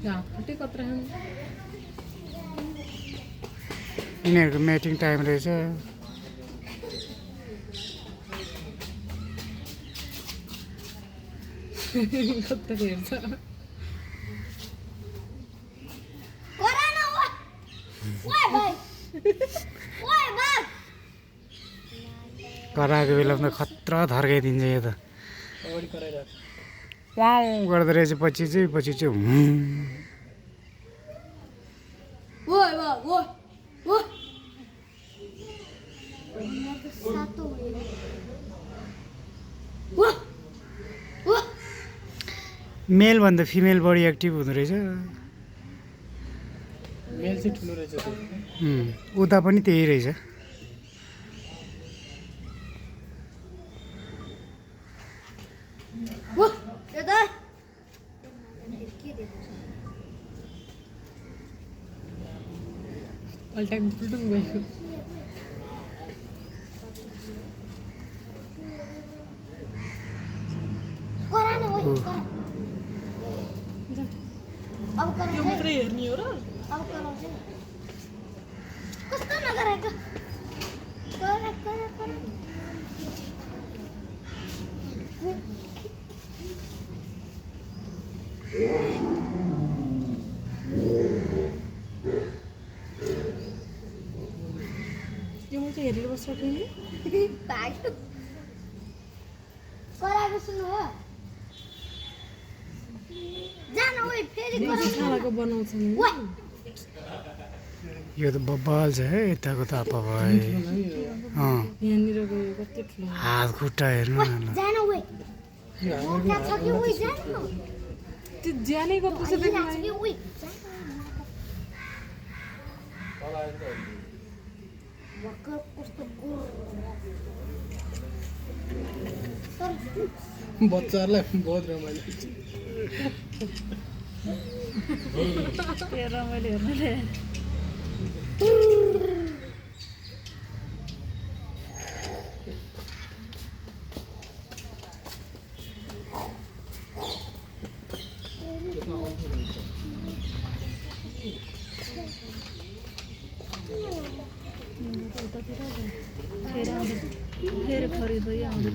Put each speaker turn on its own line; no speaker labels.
घाँटी कत्रा
यिनीहरूको mating time रहेछ।
कत्रा हेर्छ
कराएको बेलामा त खतरा थर्काइदिन्छ यो त। वाउ गर्दो रहेछ पछि चाहिँ मेलभन्दा फिमेल बढी एक्टिभ हुँदो रहेछ।
मेल चाहिँ ठुलो रहेछ त्यो।
उता पनि त्यही रहेछ।
अल्टाइम फुल्टुङ गएको त्यो मात्रै हेर्ने हो र त्यो मात्रै हेरेर बस्छ फेरि खानाको बनाउँछ नि
यो त बब्बाल छ है यताको त आपा भाइ।
यहाँनिर गयो कति ठुलो
हात खुट्टा हेर्नु न ल।
त्यो ज्यानै गर्दैछ
बच्चाहरूलाई बहुत रमाइलो
रमाइलो हेर्नुले फेरि खरिद आउँछ